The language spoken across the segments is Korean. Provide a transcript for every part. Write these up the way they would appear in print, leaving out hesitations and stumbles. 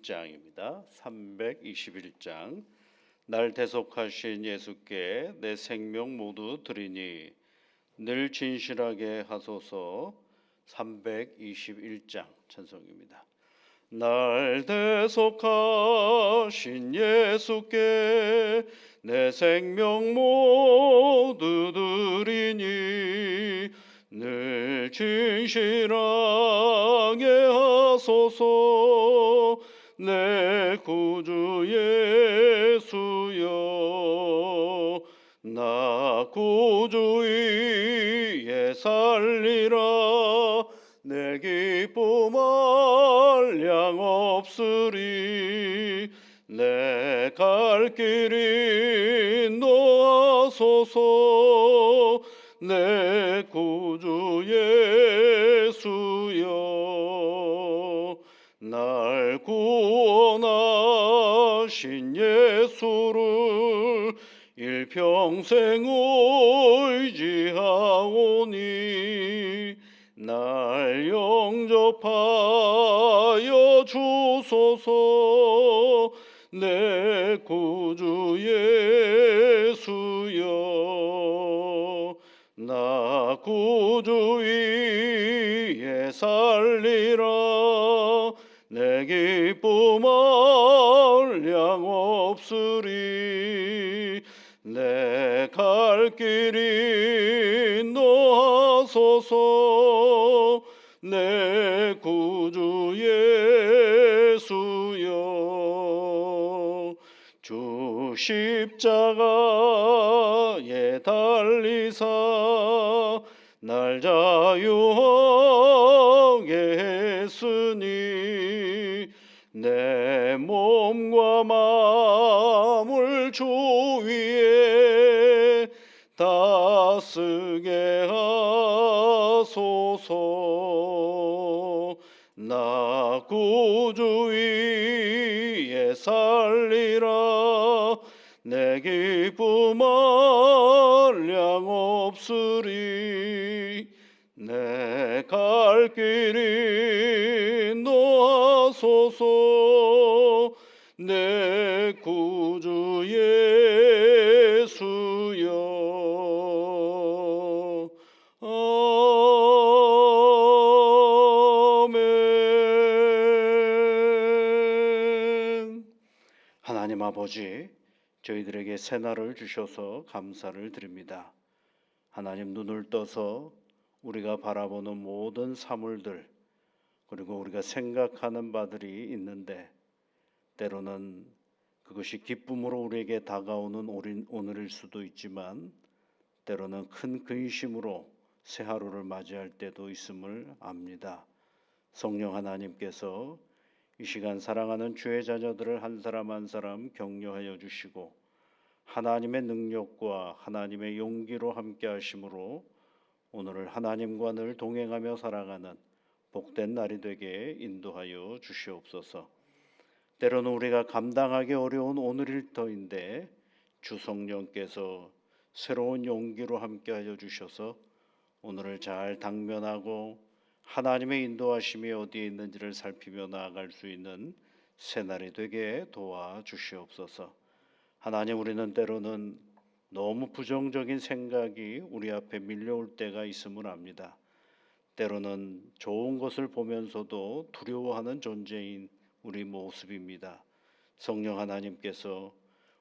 321장입니다. 321장. 날 대속하신 예수께 내 생명 모두 드리니 늘 진실하게 하소서. 321장 찬송입니다. 날 대속하신 예수께 내 생명 모두 드리니 늘 진실하게 하소서. 내 구주 예수여, 나 구주 위에 살리라. 내 기쁨 한량 없으리. 내 갈 길이 인도하소서. 내 구주 예수여, 날 구원하신 예수를 일평생 의지하오니 날 영접하여 주소서. 내 구주 예수여, 나 구주 위에 살리라. 내 기쁨 한량 없으리. 내 갈 길이 인도하소서. 내 구주 예수여, 주 십자가에 달리사 날 자유하게 했으니 내 몸과 마음을 주 위에 다쓰게 하소서. 나 구주 위에 살리라. 내 기쁨 한량 없으리. 내 갈 길이 인도하소서. 내 구주 예수여, 아멘. 하나님 아버지, 저희들에게 새날을 주셔서 감사를 드립니다. 하나님, 눈을 떠서 우리가 바라보는 모든 사물들, 그리고 우리가 생각하는 바들이 있는데 때로는 그것이 기쁨으로 우리에게 다가오는 오늘일 수도 있지만 때로는 큰 근심으로 새 하루를 맞이할 때도 있음을 압니다. 성령 하나님께서 이 시간 사랑하는 주의 자녀들을 한 사람 한 사람 격려하여 주시고 하나님의 능력과 하나님의 용기로 함께 하심으로 오늘을 하나님과 늘 동행하며 살아가는 복된 날이 되게 인도하여 주시옵소서. 때로는 우리가 감당하기 어려운 오늘 일터인데 주 성령께서 새로운 용기로 함께하여 주셔서 오늘을 잘 당면하고 하나님의 인도하심이 어디에 있는지를 살피며 나아갈 수 있는 새날이 되게 도와주시옵소서. 하나님, 우리는 때로는 너무 부정적인 생각이 우리 앞에 밀려올 때가 있음을 압니다. 때로는 좋은 것을 보면서도 두려워하는 존재인 우리 모습입니다. 성령 하나님께서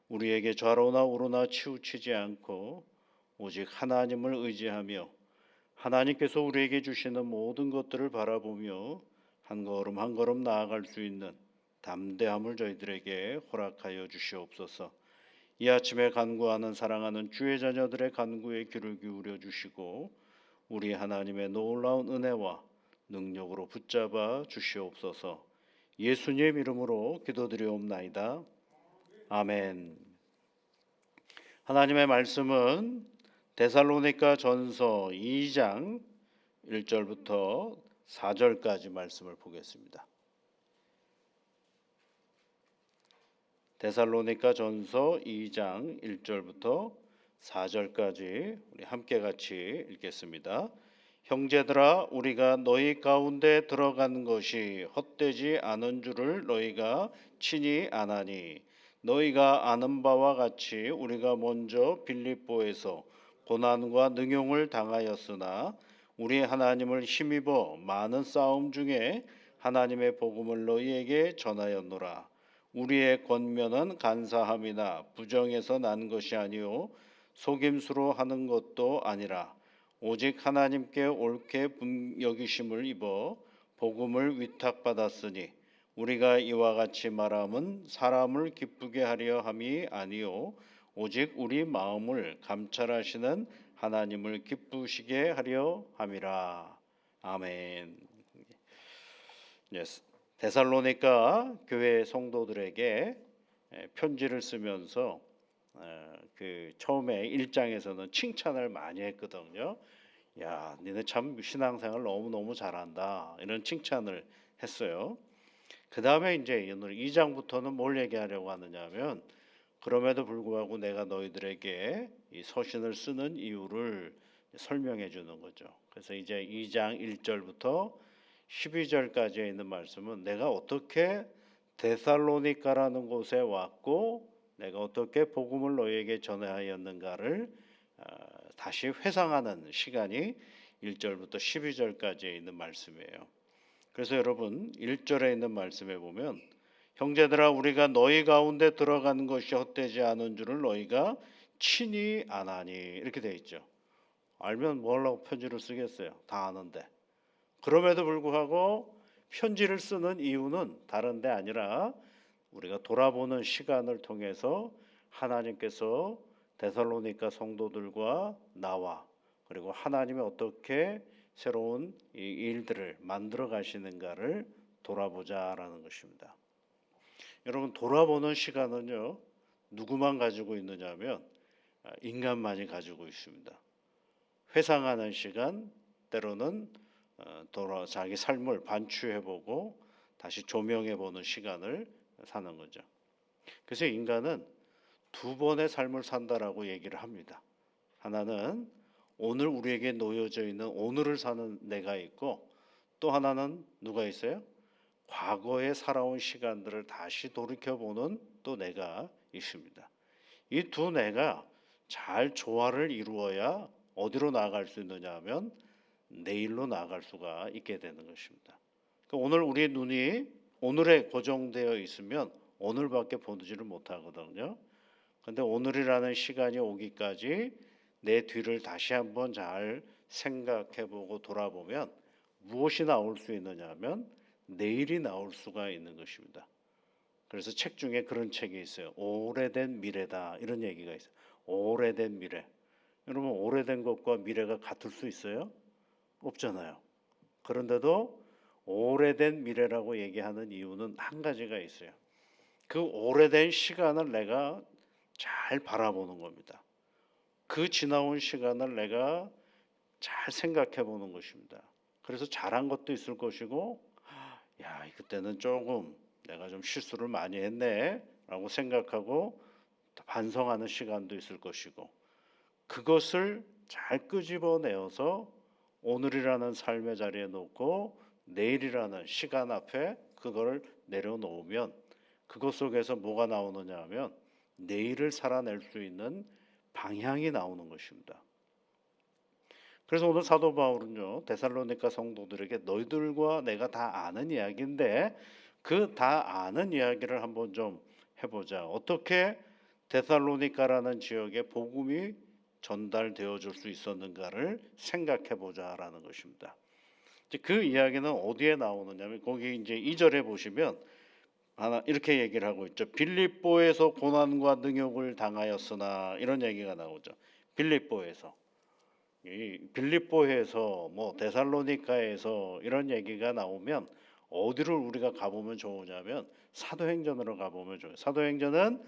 우리에게 좌로나 우로나 치우치지 않고 오직 하나님을 의지하며 하나님께서 우리에게 주시는 모든 것들을 바라보며 한 걸음 한 걸음 나아갈 수 있는 담대함을 저희들에게 허락하여 주시옵소서. 이 아침에 간구하는 사랑하는 주의 자녀들의 간구에 귀를 기울여 주시고 우리 하나님의 놀라운 은혜와 능력으로 붙잡아 주시옵소서. 예수님 이름으로 기도드리옵나이다. 아멘. 하나님의 말씀은 데살로니가 전서 2장 1절부터 4절까지 말씀을 보겠습니다. 데살로니가 전서 2장 1절부터 4절까지 우리 함께 같이 읽겠습니다. 형제들아 우리가 너희 가운데 들어간 것이 헛되지 않은 줄을 너희가 친히 아나니 너희가 아는 바와 같이 우리가 먼저 빌립보에서 고난과 능용을 당하였으나 우리 하나님을 힘입어 많은 싸움 중에 하나님의 복음을 너희에게 전하였노라. 우리의 권면은 간사함이나 부정에서 난 것이 아니요 속임수로 하는 것도 아니라 오직 하나님께 옳게 여기심을 입어 복음을 위탁받았으니 우리가 이와 같이 말함은 사람을 기쁘게 하려 함이 아니요 오직 우리 마음을 감찰하시는 하나님을 기쁘시게 하려 함이라. 아멘. 데살로니가 교회 성도들에게 편지를 쓰면서 그 처음에 1장에서는 칭찬을 많이 했거든요. 야, 니네 참 신앙생활 너무너무 잘한다. 이런 칭찬을 했어요. 그 다음에 이제 2장부터는 뭘 얘기하려고 하느냐면 그럼에도 불구하고 내가 너희들에게 이 서신을 쓰는 이유를 설명해 주는 거죠. 그래서 이제 2장 1절부터 12절까지에 있는 말씀은 내가 어떻게 데살로니가라는 곳에 왔고 내가 어떻게 복음을 너희에게 전하였는가를 다시 회상하는 시간이 1절부터 12절까지에 있는 말씀이에요. 그래서 여러분 1절에 있는 말씀에 보면 형제들아 우리가 너희 가운데 들어가는 것이 헛되지 않은 줄을 너희가 친히 아나니 이렇게 되어 있죠. 알면 뭐 하려고 편지를 쓰겠어요. 다 아는데. 그럼에도 불구하고 편지를 쓰는 이유는 다른 데 아니라 우리가 돌아보는 시간을 통해서 하나님께서 데살로니가 성도들과 나와 그리고 하나님이 어떻게 새로운 이 일들을 만들어 가시는가를 돌아보자라는 것입니다. 여러분 돌아보는 시간은요 누구만 가지고 있느냐면 인간만이 가지고 있습니다. 회상하는 시간 때로는 자기 삶을 반추해보고 다시 조명해보는 시간을 사는 거죠. 그래서 인간은 두 번의 삶을 산다라고 얘기를 합니다. 하나는 오늘 우리에게 놓여져 있는 오늘을 사는 내가 있고 또 하나는 누가 있어요? 과거에 살아온 시간들을 다시 돌이켜보는 또 내가 있습니다. 이 두 내가 잘 조화를 이루어야 어디로 나아갈 수 있느냐 하면 내일로 나아갈 수가 있게 되는 것입니다. 그러니까 오늘 우리의 눈이 오늘에 고정되어 있으면 오늘밖에 보지를 못하거든요. 그런데 오늘이라는 시간이 오기까지 내 뒤를 다시 한번 잘 생각해보고 돌아보면 무엇이 나올 수 있느냐 하면 내일이 나올 수가 있는 것입니다. 그래서 책 중에 그런 책이 있어요. 오래된 미래다 이런 얘기가 있어요. 오래된 미래. 여러분 오래된 것과 미래가 같을 수 있어요? 없잖아요. 그런데도 오래된 미래라고 얘기하는 이유는 한 가지가 있어요. 그 오래된 시간을 내가 잘 바라보는 겁니다. 그 지나온 시간을 내가 잘 생각해 보는 것입니다. 그래서 잘한 것도 있을 것이고 야 그때는 조금 내가 좀 실수를 많이 했네 라고 생각하고 반성하는 시간도 있을 것이고 그것을 잘 끄집어내어서 오늘이라는 삶의 자리에 놓고 내일이라는 시간 앞에 그거를 내려놓으면 그것 속에서 뭐가 나오느냐 하면 내일을 살아낼 수 있는 방향이 나오는 것입니다. 그래서 오늘 사도 바울은요 데살로니가 성도들에게 너희들과 내가 다 아는 이야기인데 그 다 아는 이야기를 한번 좀 해보자. 어떻게 데살로니가라는 지역에 복음이 전달되어 줄 수 있었는가를 생각해 보자라는 것입니다. 그 이야기는 어디에 나오느냐면 거기 이제 2절에 보시면 하나 이렇게 얘기를 하고 있죠. 빌립보에서 고난과 능욕을 당하였으나 이런 얘기가 나오죠. 빌립보에서 이 빌립보에서 뭐 데살로니가에서 이런 얘기가 나오면 어디를 우리가 가보면 좋으냐면 사도행전으로 가보면 좋아요. 사도행전은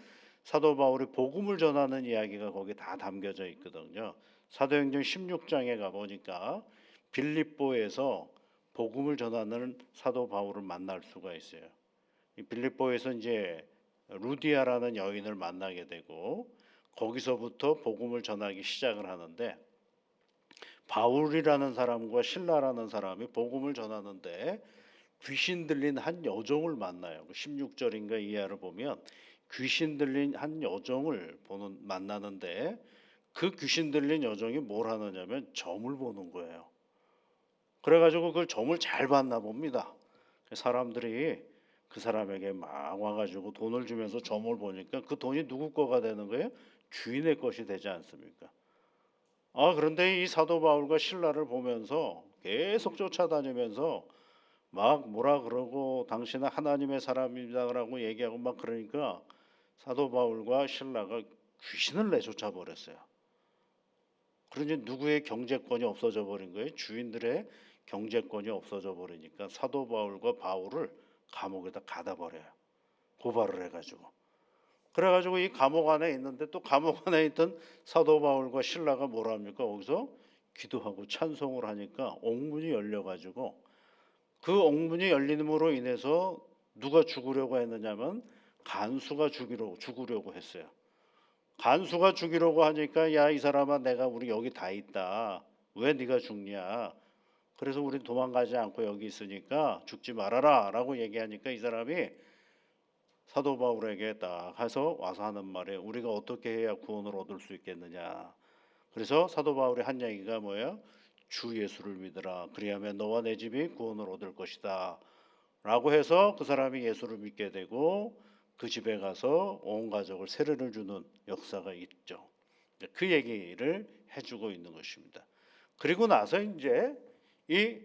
사도 바울이 복음을 전하는 이야기가 거기 다 담겨져 있거든요. 사도행전 16장에 가보니까 빌립보에서 복음을 전하는 사도 바울을 만날 수가 있어요. 이 빌립보에서 이제 루디아라는 여인을 만나게 되고 거기서부터 복음을 전하기 시작을 하는데 바울이라는 사람과 신라라는 사람이 복음을 전하는데 귀신 들린 한 여종을 만나요. 16절인가 이하를 보면 귀신 들린 한 여종을 만나는데 그 귀신 들린 여종이 뭘 하느냐면 점을 보는 거예요. 그래가지고 그걸 점을 잘 봤나 봅니다. 사람들이 그 사람에게 막 와가지고 돈을 주면서 점을 보니까 그 돈이 누구 거가 되는 거예요? 주인의 것이 되지 않습니까? 그런데 이 사도 바울과 신라를 보면서 계속 쫓아다니면서 막 뭐라 그러고 당신은 하나님의 사람이다라고 얘기하고 막 그러니까 사도 바울과 신라가 귀신을 내쫓아 버렸어요. 그러니 누구의 경제권이 없어져 버린 거예요? 주인들의 경제권이 없어져 버리니까 사도 바울과 바울을 감옥에다 가다 버려요. 고발을 해가지고. 그래가지고 이 감옥 안에 있는데 또 감옥 안에 있던 사도 바울과 신라가 뭐라 합니까? 거기서 기도하고 찬송을 하니까 옥문이 열려가지고 그 옥문이 열림으로 인해서 누가 죽으려고 했느냐면 간수가 죽으려고 했어요. 간수가 죽이려고 하니까 야 이 사람아 내가 우리 여기 다 있다. 왜 네가 죽냐? 그래서 우리 도망가지 않고 여기 있으니까 죽지 말아라라고 얘기하니까 이 사람이 사도 바울에게 딱 해서 와서 하는 말에 우리가 어떻게 해야 구원을 얻을 수 있겠느냐. 그래서 사도 바울의 한 얘기가 뭐예요? 주 예수를 믿으라. 그리하면 너와 내 집이 구원을 얻을 것이다. 라고 해서 그 사람이 예수를 믿게 되고 그 집에 가서 온 가족을 세례를 주는 역사가 있죠. 그 얘기를 해주고 있는 것입니다. 그리고 나서 이제 이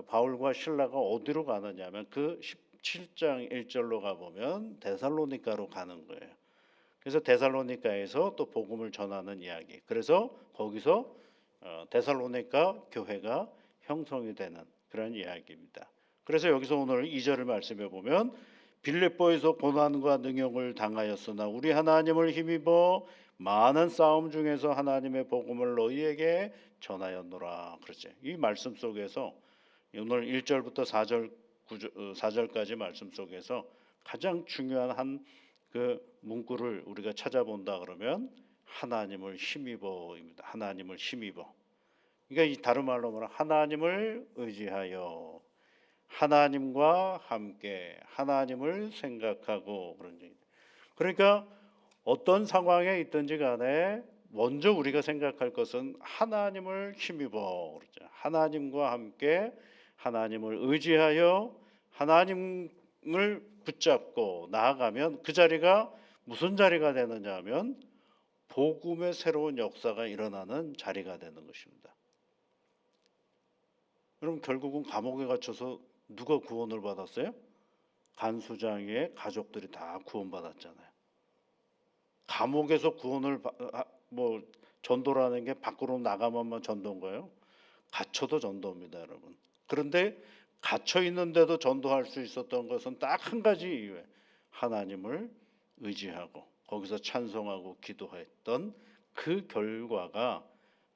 바울과 신라가 어디로 가느냐면 그 17장 1절로 가보면 데살로니가로 가는 거예요. 그래서 데살로니가에서 또 복음을 전하는 이야기. 그래서 거기서 데살로니가 교회가 형성이 되는 그런 이야기입니다. 그래서 여기서 오늘 2절을 말씀해 보면 빌립보에서 고난과 능욕을 당하였으나 우리 하나님을 힘입어 많은 싸움 중에서 하나님의 복음을 너희에게 전하였노라. 그렇죠. 이 말씀 속에서 오늘 1절부터 4절까지 말씀 속에서 가장 중요한 한 그 문구를 우리가 찾아본다 그러면 하나님을 힘입어입니다. 하나님을 힘입어. 그러니까 이 다른 말로 말하면 하나님을 의지하여 하나님과 함께 하나님을 생각하고 그런 얘기입니다. 그러니까 어떤 상황에 있든지 간에 먼저 우리가 생각할 것은 하나님을 힘입어 그러죠. 하나님과 함께 하나님을 의지하여 하나님을 붙잡고 나아가면 그 자리가 무슨 자리가 되느냐 하면 복음의 새로운 역사가 일어나는 자리가 되는 것입니다. 그럼 결국은 감옥에 갇혀서 누가 구원을 받았어요? 간수장의 가족들이 다 구원받았잖아요. 감옥에서 구원을 전도라는 게 밖으로 나가면만 전도인가요? 갇혀도 전도입니다, 여러분. 그런데 갇혀 있는데도 전도할 수 있었던 것은 딱 한 가지 이유에 하나님을 의지하고 거기서 찬송하고 기도했던 그 결과가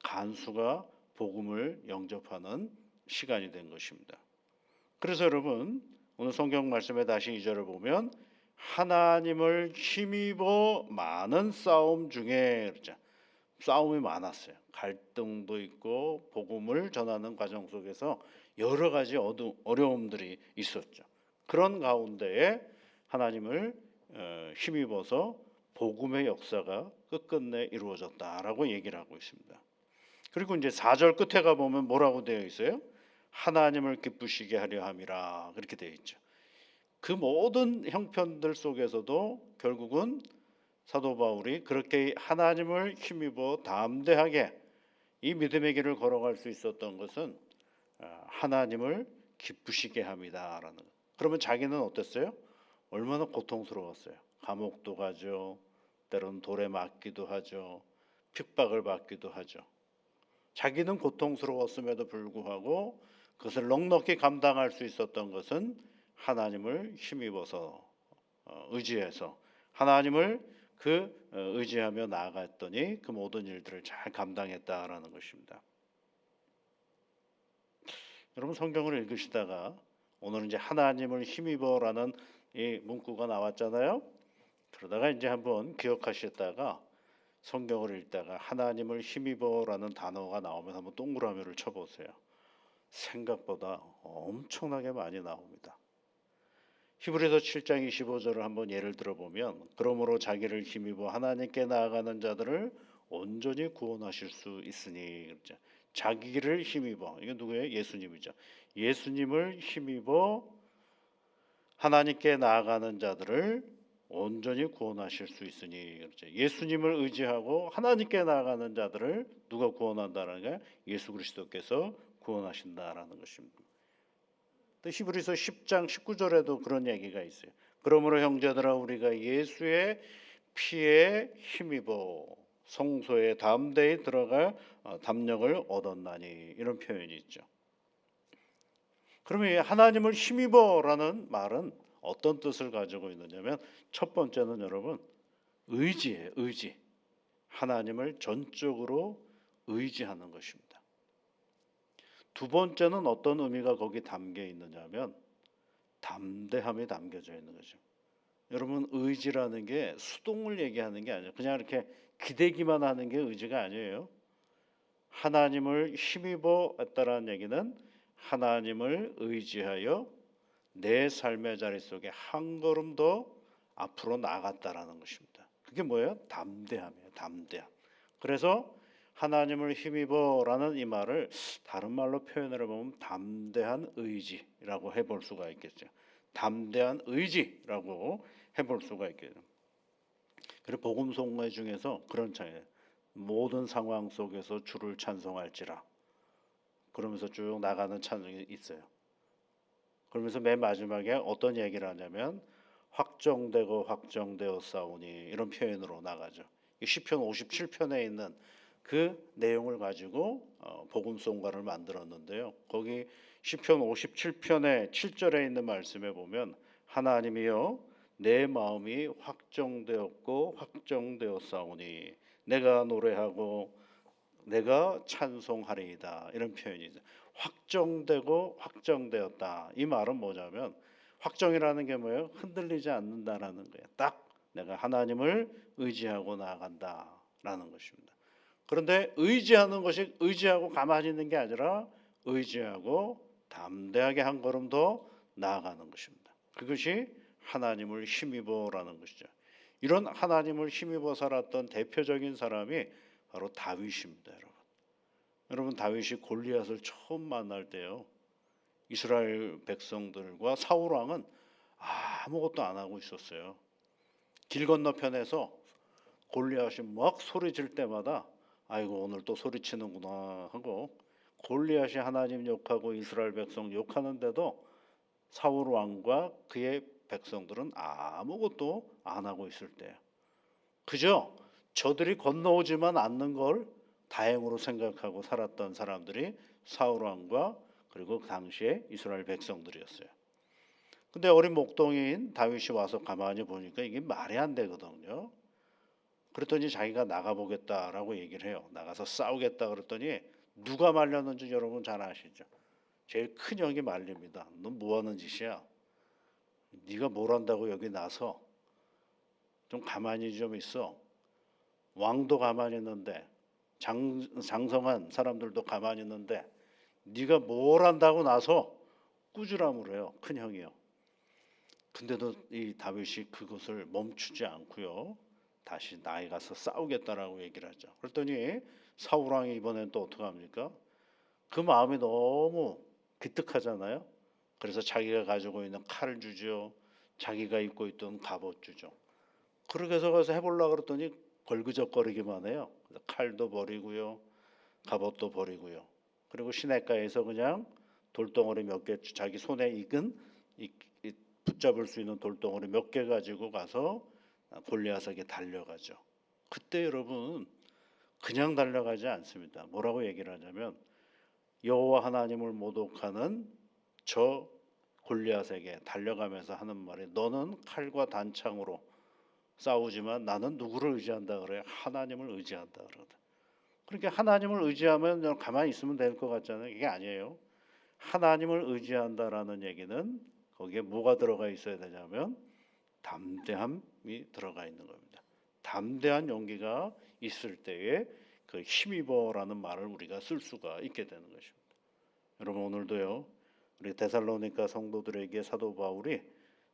간수가 복음을 영접하는 시간이 된 것입니다. 그래서 여러분 오늘 성경 말씀에 다시 2절을 보면 하나님을 힘입어 많은 싸움 중에 그렇죠. 싸움이 많았어요. 갈등도 있고 복음을 전하는 과정 속에서 여러 가지 어려움들이 있었죠. 그런 가운데에 하나님을 힘입어서 복음의 역사가 끝끝내 이루어졌다라고 얘기를 하고 있습니다. 그리고 이제 4절 끝에 가 보면 뭐라고 되어 있어요? 하나님을 기쁘시게 하려 함이라 그렇게 되어 있죠. 그 모든 형편들 속에서도 결국은 사도 바울이 그렇게 하나님을 힘입어 담대하게 이 믿음의 길을 걸어갈 수 있었던 것은 하나님을 기쁘시게 합니다라는. 그러면 자기는 어땠어요? 얼마나 고통스러웠어요. 감옥도 가죠. 때로는 돌에 맞기도 하죠. 핍박을 받기도 하죠. 자기는 고통스러웠음에도 불구하고 그것을 넉넉히 감당할 수 있었던 것은 하나님을 힘입어서 의지해서 하나님을 의지하며 나아갔더니 그 모든 일들을 잘 감당했다라는 것입니다. 여러분 성경을 읽으시다가 오늘은 이제 하나님을 힘입어라는 이 문구가 나왔잖아요. 그러다가 이제 한번 기억하셨다가 성경을 읽다가 하나님을 힘입어라는 단어가 나오면 한번 동그라미를 쳐보세요. 생각보다 엄청나게 많이 나옵니다. 히브리서 7장 25절을 한번 예를 들어보면 그러므로 자기를 힘입어 하나님께 나아가는 자들을 온전히 구원하실 수 있으니 그렇죠. 자기를 힘입어 이게 누구예요? 예수님이죠. 예수님을 힘입어 하나님께 나아가는 자들을 온전히 구원하실 수 있으니 그렇죠. 예수님을 의지하고 하나님께 나아가는 자들을 누가 구원한다는 게 예수 그리스도께서 구원하신다라는 것입니다. 또 히브리서 10장 19절에도 그런 얘기가 있어요. 그러므로 형제들아 우리가 예수의 피에 힘입어 성소에 담대히 들어가 담력을 얻었나니 이런 표현이 있죠. 그러면 하나님을 힘입어라는 말은 어떤 뜻을 가지고 있느냐면 첫 번째는 여러분 의지예요. 의지. 하나님을 전적으로 의지하는 것입니다. 두 번째는 어떤 의미가 거기 담겨 있느냐면 담대함이 담겨져 있는 거죠. 여러분 의지라는 게 수동을 얘기하는 게 아니에요. 그냥 이렇게 기대기만 하는 게 의지가 아니에요. 하나님을 힘입어 했다라는 얘기는 하나님을 의지하여 내 삶의 자리 속에 한 걸음 더 앞으로 나갔다라는 것입니다. 그게 뭐예요? 담대함이에요. 담대함. 그래서 하나님을 힘입어라는 이 말을 다른 말로 표현을 해보면 담대한 의지라고 해볼 수가 있겠죠. 담대한 의지라고 해볼 수가 있겠죠. 그리고 복음 송가 중에서 그런 창이에요. 모든 상황 속에서 주를 찬송할지라 그러면서 쭉 나가는 찬송이 있어요. 그러면서 맨 마지막에 어떤 얘기를 하냐면 확정되고 확정되었사오니 이런 표현으로 나가죠. 시편 57편에 있는 그 내용을 가지고 복음송가를 만들었는데요. 거기 시편 57편의 7절에 있는 말씀에 보면 하나님이여 내 마음이 확정되었고 확정되었사오니 내가 노래하고 내가 찬송하리이다 이런 표현이죠. 확정되고 확정되었다. 이 말은 뭐냐면 확정이라는 게 뭐예요? 흔들리지 않는다라는 거예요. 딱 내가 하나님을 의지하고 나아간다라는 것입니다. 그런데 의지하는 것이 의지하고 가만히 있는 게 아니라 의지하고 담대하게 한 걸음 더 나아가는 것입니다. 그것이 하나님을 힘입어라는 것이죠. 이런 하나님을 힘입어 살았던 대표적인 사람이 바로 다윗입니다, 여러분. 여러분 다윗이 골리앗을 처음 만날 때요. 이스라엘 백성들과 사울 왕은 아무것도 안 하고 있었어요. 길 건너편에서 골리앗이 막 소리 질 때마다 아이고 오늘 또 소리치는구나 하고 골리앗이 하나님 욕하고 이스라엘 백성 욕하는데도 사울 왕과 그의 백성들은 아무것도 안 하고 있을 때예요. 그저 저들이 건너오지만 않는 걸 다행으로 생각하고 살았던 사람들이 사울 왕과 그리고 그 당시에 이스라엘 백성들이었어요. 근데 어린 목동인 다윗이 와서 가만히 보니까 이게 말이 안 되거든요. 그랬더니 자기가 나가보겠다라고 얘기를 해요. 나가서 싸우겠다 그랬더니 누가 말렸는지 여러분 잘 아시죠? 제일 큰 형이 말립니다. 너 뭐 하는 짓이야? 네가 뭘 한다고 여기 나서 좀 가만히 좀 있어. 왕도 가만히 있는데 장성한 사람들도 가만히 있는데 네가 뭘 한다고 나서 꾸지람을 해요. 큰 형이요. 근데도 이 다윗이 그것을 멈추지 않고요. 다시 나에 가서 싸우겠다라고 얘기를 하죠. 그랬더니 사울 왕이 이번엔 또 어떻게 합니까? 그 마음이 너무 기특하잖아요. 그래서 자기가 가지고 있는 칼을 주죠. 자기가 입고 있던 갑옷 주죠. 그렇게 해서 가서 해보려고 그랬더니 걸그적거리기만 해요. 칼도 버리고요. 갑옷도 버리고요. 그리고 시냇가에서 그냥 돌덩어리 몇 개 자기 손에 익은 붙잡을 수 있는 돌덩어리 몇 개 가지고 가서 골리앗에게 달려가죠. 그때 여러분 그냥 달려가지 않습니다. 뭐라고 얘기를 하냐면 여호와 하나님을 모독하는 저 골리앗에게 달려가면서 하는 말이 너는 칼과 단창으로 싸우지만 나는 누구를 의지한다 그래요? 하나님을 의지한다 그러거든. 그러니까 하나님을 의지하면 가만히 있으면 될 것 같잖아요. 이게 아니에요. 하나님을 의지한다라는 얘기는 거기에 뭐가 들어가 있어야 되냐면 담대함이 들어가 있는 겁니다. 담대한 용기가 있을 때에 그 힘입어라는 말을 우리가 쓸 수가 있게 되는 것입니다. 여러분 오늘도요 우리 데살로니가 성도들에게 사도 바울이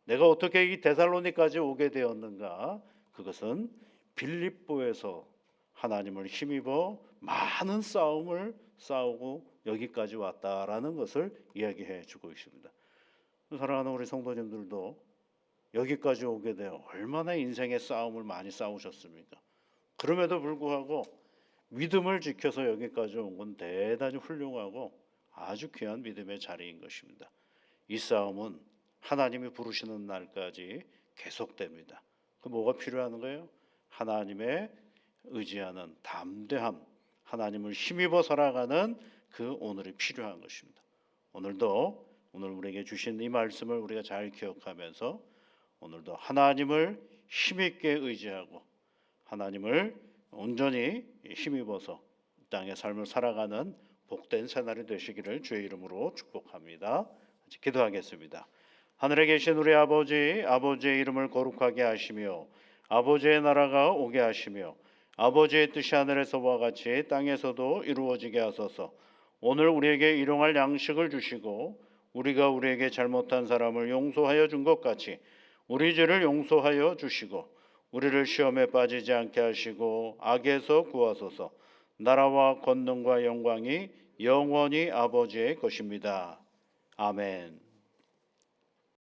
내가 어떻게 이 데살로니까지 오게 되었는가, 그것은 빌립보에서 하나님을 힘입어 많은 싸움을 싸우고 여기까지 왔다라는 것을 이야기해 주고 있습니다. 사랑하는 우리 성도님들도 여기까지 오게 되어 얼마나 인생의 싸움을 많이 싸우셨습니까? 그럼에도 불구하고 믿음을 지켜서 여기까지 온 건 대단히 훌륭하고 아주 귀한 믿음의 자리인 것입니다. 이 싸움은 하나님이 부르시는 날까지 계속됩니다. 그 뭐가 필요한 거예요? 하나님의 의지하는 담대함, 하나님을 힘입어 살아가는 그 오늘이 필요한 것입니다. 오늘도 오늘 우리에게 주신 이 말씀을 우리가 잘 기억하면서 오늘도 하나님을 힘있게 의지하고 하나님을 온전히 힘입어서 땅의 삶을 살아가는 복된 새날이 되시기를 주의 이름으로 축복합니다. 기도하겠습니다. 하늘에 계신 우리 아버지, 아버지의 이름을 거룩하게 하시며 아버지의 나라가 오게 하시며 아버지의 뜻이 하늘에서와 같이 땅에서도 이루어지게 하소서. 오늘 우리에게 일용할 양식을 주시고 우리가 우리에게 잘못한 사람을 용서하여 준 것 같이 우리 죄를 용서하여 주시고 우리를 시험에 빠지지 않게 하시고 악에서 구하소서. 나라와 권능과 영광이 영원히 아버지의 것입니다. 아멘.